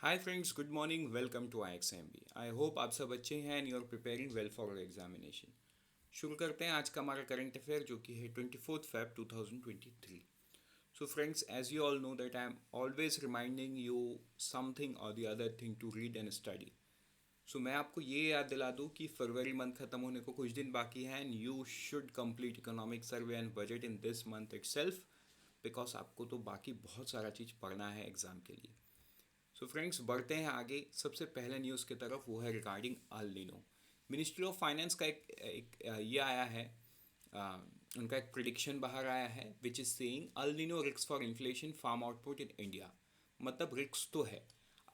Hi friends, good morning. Welcome to IXMB। I hope आप सब अच्छे हैं and you are preparing well for your examination. शुरू करते हैं आज का हमारा करंट अफेयर, जो कि है 24 Feb 2023। So friends, as you all know that I am always reminding you something or the other thing to read and study. So मैं आपको ये याद दिला दूँ कि फरवरी मंथ खत्म होने को कुछ दिन बाकी है and you should complete economic survey and budget in this month itself, because आपको तो बाकी बहुत सारा चीज़ पढ़ना है एग्ज़ाम के लिए। सो फ्रेंड्स, बढ़ते हैं आगे। सबसे पहले न्यूज़ की तरफ, वो है regarding El Nino. Ministry of finance का ये आया है, आ, उनका एक प्रिडिक्शन बाहर आया है which is saying El Nino risk for inflation farm output in India. मतलब रिस्क तो है।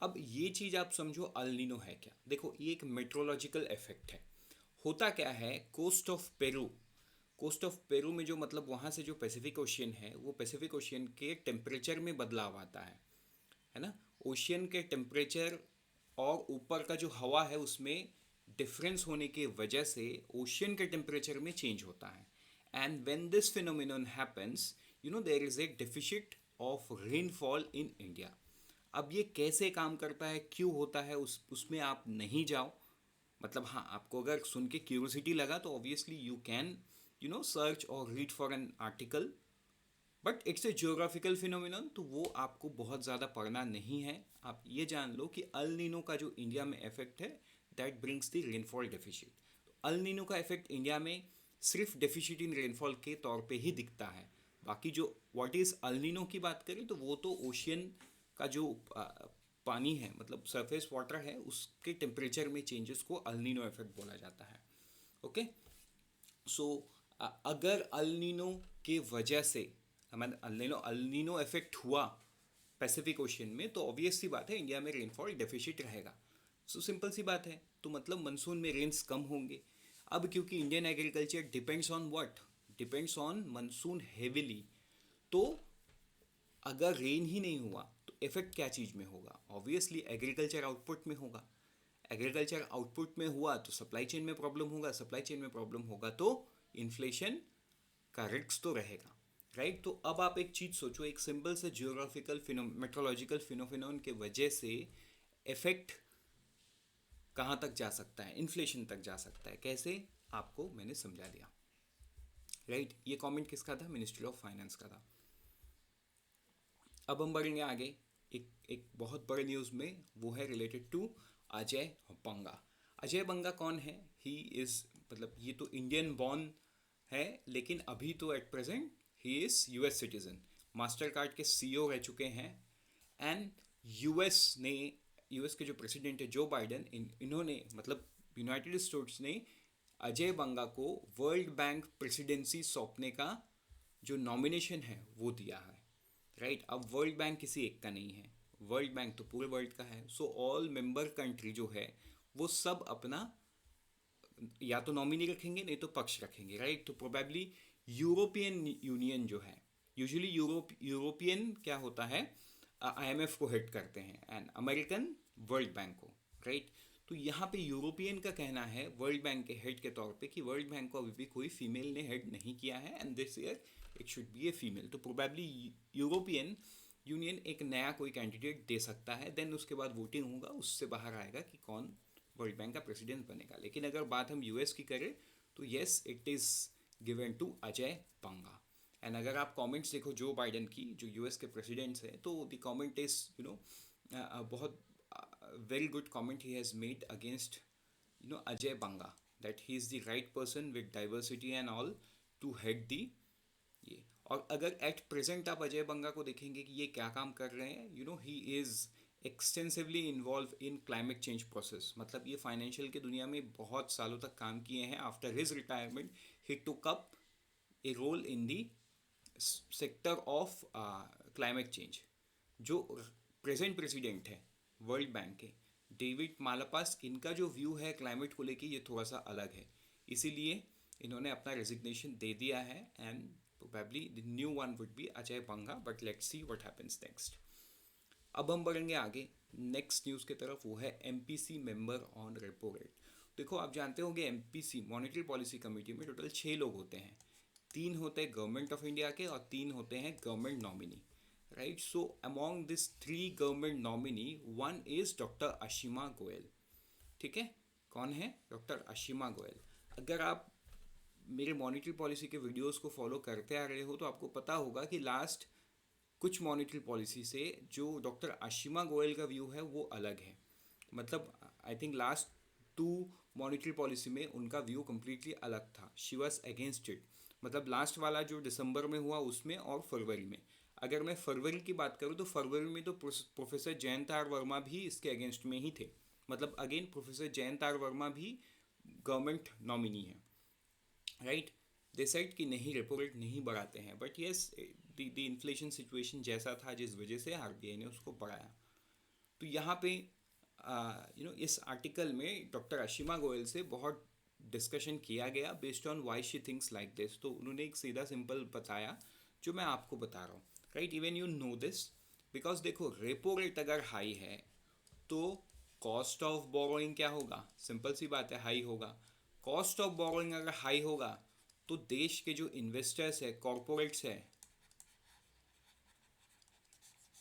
अब ये चीज़ आप समझो, अल नीनो है क्या। देखो, ये एक मेट्रोलॉजिकल इफेक्ट है। होता क्या है, कोस्ट ऑफ पेरू में जो मतलब वहाँ से जो पैसिफिक ओशियन है, वो पैसिफिक ओशियन के टेम्परेचर में बदलाव आता है ना। ओशियन के टेम्परेचर और ऊपर का जो हवा है उसमें डिफरेंस होने की वजह से ओशियन के टेम्परेचर में चेंज होता है। And when this phenomenon happens, there is a deficit of rainfall in India. अब ये कैसे काम करता है, क्यों होता है, उसमें आप नहीं जाओ। मतलब हाँ, आपको अगर सुन के क्यूरियोसिटी लगा तो ऑब्वियसली यू कैन सर्च और read for an article, but it's a geographical phenomenon, तो वो आपको बहुत ज़्यादा पढ़ना नहीं है। आप ये जान लो कि अल नीनो का जो इंडिया में इफेक्ट है, that brings the rainfall deficit. तो अल नीनो का इफेक्ट इंडिया में सिर्फ डेफिसिट इन रेनफॉल के तौर पे ही दिखता है। बाकी जो व्हाट इज़ अल नीनो की बात करें तो वो तो ओशियन का जो पानी है, मतलब सरफेस वाटर है, उसके टेम्परेचर में चेंजेस को अल नीनो इफेक्ट बोला जाता है। ओके। सो अगर अल नीनो के वजह से हमारे अल नीनो इफेक्ट हुआ पैसिफिक ओशियन में, तो ऑब्वियस सी बात है इंडिया में रेनफॉल डेफिसिट रहेगा। सो सिंपल सी बात है, तो मतलब मनसून में रेंस कम होंगे। अब क्योंकि Indian agriculture depends on what, depends on monsoon heavily, तो अगर रेन ही नहीं हुआ तो इफेक्ट क्या चीज़ में होगा, ऑब्वियसली एग्रीकल्चर आउटपुट में होगा। एग्रीकल्चर आउटपुट में हुआ तो सप्लाई चेन में प्रॉब्लम होगा, सप्लाई चेन में प्रॉब्लम होगा तो इन्फ्लेशन का रिस्क तो रहेगा। राइट। तो अब आप एक चीज़ सोचो, एक सिंपल से जियोग्राफिकल मेट्रोलॉजिकल फिनोफिनोन के वजह से इफेक्ट कहाँ तक जा सकता है, इन्फ्लेशन तक जा सकता है। कैसे, आपको मैंने समझा दिया। राइट। ये कमेंट किसका था, मिनिस्ट्री ऑफ फाइनेंस का था। अब हम बढ़ेंगे आगे। एक एक बहुत बड़े न्यूज़ में, वो है रिलेटेड टू अजय बंगा। अजय बंगा कौन है, ही इज़, मतलब ये तो इंडियन बॉर्न है, लेकिन अभी तो at present he is US citizen. Master card के CEO रह चुके हैं। एंड यूएस के जो प्रेसिडेंट है जो बाइडन, इन्होंने मतलब यूनाइटेड स्टेट्स ने अजय बंगा को वर्ल्ड बैंक प्रेसिडेंसी सौंपने का जो नॉमिनेशन है वो दिया है। राइट। अब वर्ल्ड बैंक किसी एक का नहीं है, वर्ल्ड बैंक तो पूरे वर्ल्ड का है। सो ऑल मेंबर कंट्री जो है वो सब अपना या तो नॉमिनी रखेंगे, नहीं तो पक्ष रखेंगे। राइट। तो प्रोबेबली यूरोपियन यूनियन जो है, यूजुअली यूरोपियन क्या होता है, IMF को हेड करते हैं, एंड अमेरिकन वर्ल्ड बैंक को। राइट। तो यहाँ पे यूरोपियन का कहना है वर्ल्ड बैंक के हेड के तौर पे कि वर्ल्ड बैंक को अभी भी कोई फीमेल ने हेड नहीं किया है, and this year it should be a female. तो प्रोबेबली यूरोपियन यूनियन एक नया कोई कैंडिडेट दे सकता है, देन उसके बाद वोटिंग होगा, उससे बाहर आएगा कि कौन वर्ल्ड बैंक का प्रेसिडेंट बनेगा। लेकिन अगर बात हम US की करें तो yes, it is given to Ajay Banga. And अगर आप कमेंट्स देखो जो बाइडन की, जो US के प्रेसिडेंट्स हैं, तो द कमेंट इज बहुत very good comment he has made against Ajay Banga, that he is the right person with diversity and all to head the ये। और अगर एट प्रेजेंट आप अजय बंगा को देखेंगे कि ये क्या काम कर रहे हैं, he is extensively involve in climate change process. मतलब ये फाइनेंशियल की दुनिया में बहुत सालों तक काम किए हैं। After his retirement he took up a role in the sector of climate change. जो प्रेजेंट प्रेसिडेंट है वर्ल्ड बैंक के, डेविड मालापास, इनका जो व्यू है क्लाइमेट को लेके ये थोड़ा सा अलग है। इसीलिए इन्होंने अपना रेजिग्नेशन दे दिया है, and probably the new one would be Ajay Banga, but let's see what happens next. अब हम बढ़ेंगे आगे नेक्स्ट न्यूज़ की तरफ, वो है MPC member on repo rate. देखो, आप जानते होंगे MPC मॉनेटरी पॉलिसी कमेटी में टोटल 6 लोग होते हैं। 3 होते हैं गवर्नमेंट ऑफ इंडिया के और 3 होते हैं government nominee. Right. So among this 3 government nominee one is doctor Ashima Goyal. ठीक है, कौन है? डॉक्टर अशीमा गोयल. अगर आप मेरे मॉनेटरी पॉलिसी के वीडियोस को फॉलो करते आ रहे हो तो आपको पता होगा कि लास्ट कुछ मॉनेटरी पॉलिसी से जो डॉक्टर अशीमा गोयल का व्यू है वो अलग है. मतलब I think last 2 monetary policy में उनका व्यू कम्प्लीटली अलग था. She was against it. मतलब लास्ट वाला जो दिसंबर में हुआ उसमें और फरवरी में. अगर मैं फरवरी की बात करूँ तो फरवरी में तो प्रोफेसर जयंत आर वर्मा भी इसके अगेंस्ट में ही थे. मतलब again professor Jayant R Varma भी गवर्नमेंट नॉमिनी है. राइट. दे सेड कि नहीं, रेपो रेट नहीं बढ़ाते हैं. But yes, the inflation situation जैसा था जिस वजह से आरबीआई ने उसको बढ़ाया. तो यहाँ पे इस आर्टिकल में डॉक्टर अशीमा गोयल से बहुत डिस्कशन किया गया based on why she thinks like this. तो उन्होंने एक सीधा सिंपल बताया जो मैं आपको बता रहा हूँ. Right. Even you know this because देखो, रेपो रेट अगर हाई है तो कॉस्ट ऑफ बोरोइंग क्या होगा? सिंपल सी बात है, हाई होगा. कॉस्ट ऑफ बोरोइंग अगर हाई होगा तो देश के जो इन्वेस्टर्स है, कॉरपोरेट्स है,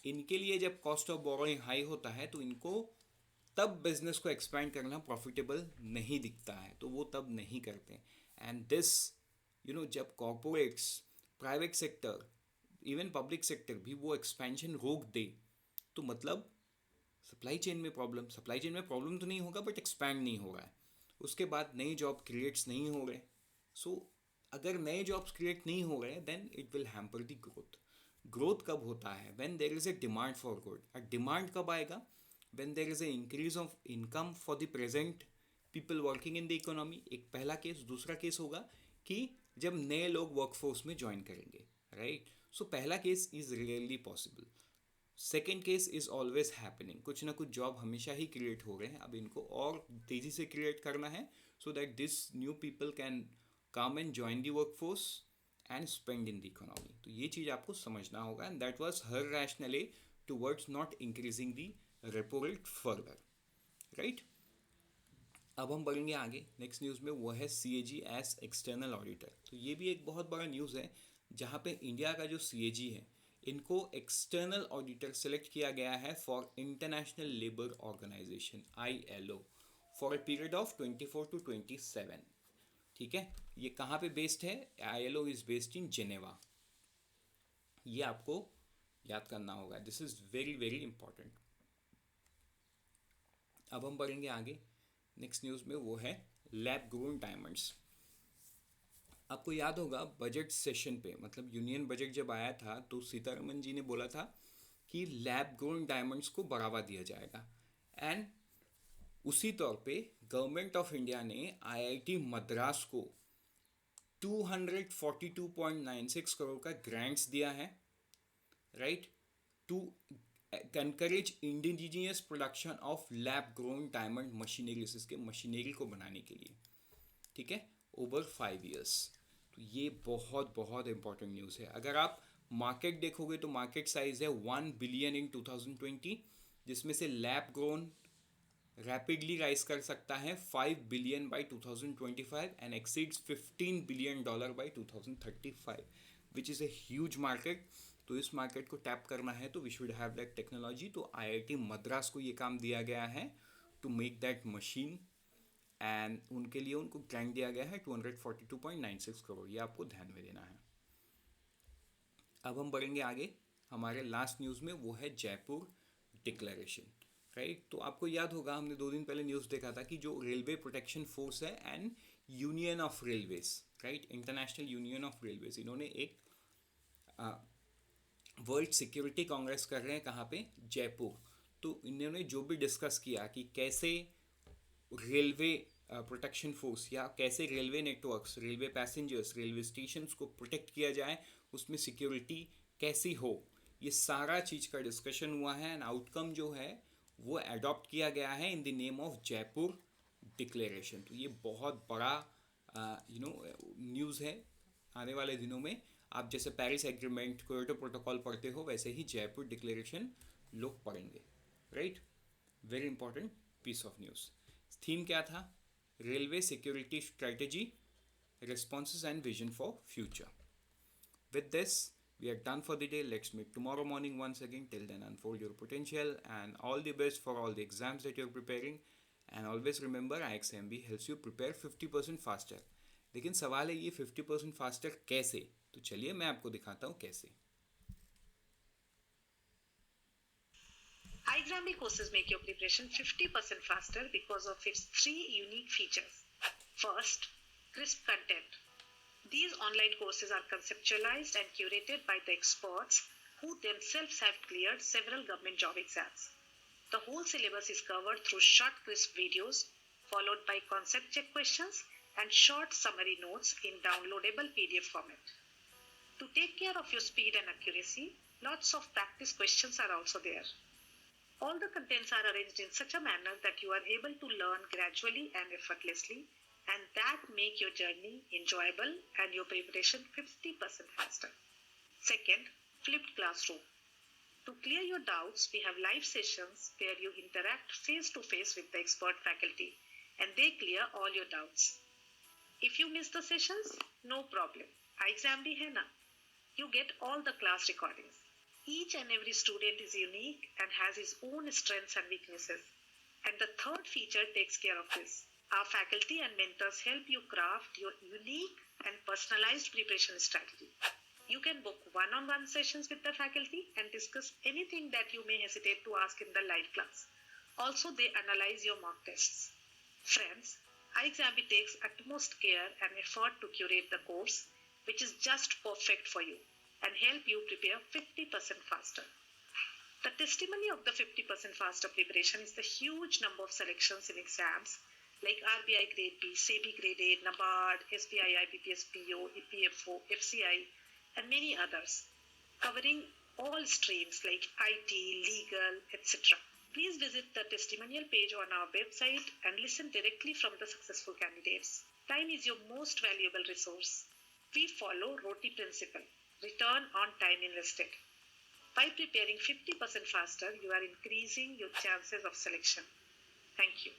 इनके लिए जब कॉस्ट ऑफ बोरोइंग हाई होता है तो इनको तब बिजनेस को एक्सपैंड करना प्रॉफिटेबल नहीं दिखता है, तो वो तब नहीं करते. एंड दिस जब corporates, private sector, even public sector भी वो एक्सपेंशन रोक दे तो मतलब सप्लाई चेन में प्रॉब्लम तो नहीं होगा बट एक्सपैंड नहीं हो रहा है. उसके बाद नई जॉब क्रिएट्स नहीं हो रहे. सो अगर नए जॉब्स क्रिएट नहीं हो रहे then it will hamper the growth. Growth कब होता है? When there is a demand for good. Demand कब आएगा? When there is a increase of income for the present people working in the economy. एक पहला केस. दूसरा case होगा कि जब नए लोग वर्कफोर्स में ज्वाइन करेंगे. राइट. सो पहला case is really possible. Second case is always happening. कुछ ना कुछ जॉब हमेशा ही क्रिएट हो रहे हैं. अब इनको और तेज़ी से क्रिएट करना है so that this new people can come and join the work force and spend in the economy. तो ये चीज़ आपको समझना होगा. And that was her rationale towards not increasing the repo rate further. Right. अब हम बढ़ेंगे आगे. नेक्स्ट न्यूज़ में वो है CAG एज एक्सटर्नल ऑडिटर. तो ये भी एक बहुत बड़ा न्यूज़ है जहाँ पे इंडिया का जो CAG है इनको एक्सटर्नल ऑडिटर सेलेक्ट किया गया है for international labour organization ILO for a period of 24 to 27. ठीक है. ये कहाँ पे बेस्ड है? ILO is based in Geneva. ये आपको याद करना होगा. This is very very important. अब हम बढ़ेंगे आगे. नेक्स्ट न्यूज़ में वो है लैब ग्रोन डायमंड्स. आपको याद होगा बजट सेशन पे, मतलब यूनियन बजट जब आया था तो सीतारमन जी ने बोला था कि लैब ग्रोन डायमंड्स को बढ़ावा दिया जाएगा. एंड उसी तौर पे गवर्नमेंट ऑफ इंडिया ने IIT मद्रास को 242.96 करोड़ का ग्रांट्स दिया है. Right. To encourage indigenous production of lab grown diamond machinery, इसके मशीनरी को बनाने के लिए. ठीक है. Over 5 years. तो ये बहुत बहुत इंपॉर्टेंट न्यूज़ है. अगर आप मार्केट देखोगे तो मार्केट साइज है 1 बिलियन इन 2020, जिसमें से लैब ग्रोन रैपिडली राइज कर सकता है 5 billion by 2025 and exceeds $15 billion by 2035, which is a huge market. तो इस मार्केट को टैप करना है तो we should have that technology. तो IIT मद्रास को ये काम दिया गया है to make that machine and उनके लिए उनको ग्रांट दिया गया है 242.96 करोड़. ये आपको ध्यान में देना है. अब हम बढ़ेंगे आगे. हमारे लास्ट न्यूज़ में वो है जयपुर डिक्लेरेशन. राइट. तो आपको याद होगा हमने 2 दिन पहले न्यूज़ देखा था कि जो रेलवे प्रोटेक्शन फोर्स है and union of railways, right, international union of railways, इन्होंने एक वर्ल्ड सिक्योरिटी कांग्रेस कर रहे हैं. कहाँ पे? जयपुर. तो इन्होंने जो भी डिस्कस किया कि कैसे रेलवे प्रोटेक्शन फोर्स या कैसे railway networks, railway passengers, railway stations को प्रोटेक्ट किया जाए, उसमें सिक्योरिटी कैसी हो, ये सारा चीज़ का डिस्कशन हुआ है. एंड आउटकम जो है वो अडॉप्ट किया गया है in the name of Jaipur declaration. तो ये बहुत बड़ा न्यूज़ है. आने वाले दिनों में आप जैसे पेरिस एग्रीमेंट, क्योटो प्रोटोकॉल पढ़ते हो वैसे ही जयपुर डिक्लेरेशन लोग पढ़ेंगे. Right. Very important piece of news. Theme क्या था? Railway security strategy, responses and vision for future. With this We are done for the day. Let's meet tomorrow morning once again. Till then, unfold your potential and all the best for all the exams that you're preparing. And always remember, IXMB helps you prepare 50% faster. लेकिन सवाल है ये 50% faster कैसे? तो चलिए मैं आपको दिखाता हूँ कैसे. iXambi courses make your preparation 50% faster because of its 3 unique features. First, crisp content. These online courses are conceptualized and curated by the experts who themselves have cleared several government job exams. The whole syllabus is covered through short, crisp videos, followed by concept check questions and short summary notes in downloadable PDF format. To take care of your speed and accuracy, lots of practice questions are also there. All the contents are arranged in such a manner that you are able to learn gradually and effortlessly, and that make your journey enjoyable and your preparation 50% faster. Second, flipped classroom. To clear your doubts, we have live sessions where you interact face to face with the expert faculty and they clear all your doubts. If you miss the sessions, no problem. iXambi hai na? You get all the class recordings. Each and every student is unique and has his own strengths and weaknesses. And the third feature takes care of this. Our faculty and mentors help you craft your unique and personalized preparation strategy. You can book one-on-one sessions with the faculty and discuss anything that you may hesitate to ask in the live class. Also, they analyze your mock tests. Friends, iXambi takes utmost care and effort to curate the course, which is just perfect for you and help you prepare 50% faster. The testimony of the 50% faster preparation is the huge number of selections in exams like RBI Grade B, SEBI Grade A, NABARD, SBI, IBPS, PO, EPFO, FCI, and many others, covering all streams like IT, legal, etc. Please visit the testimonial page on our website and listen directly from the successful candidates. Time is your most valuable resource. We follow ROTI principle, return on time invested. By preparing 50% faster, you are increasing your chances of selection. Thank you.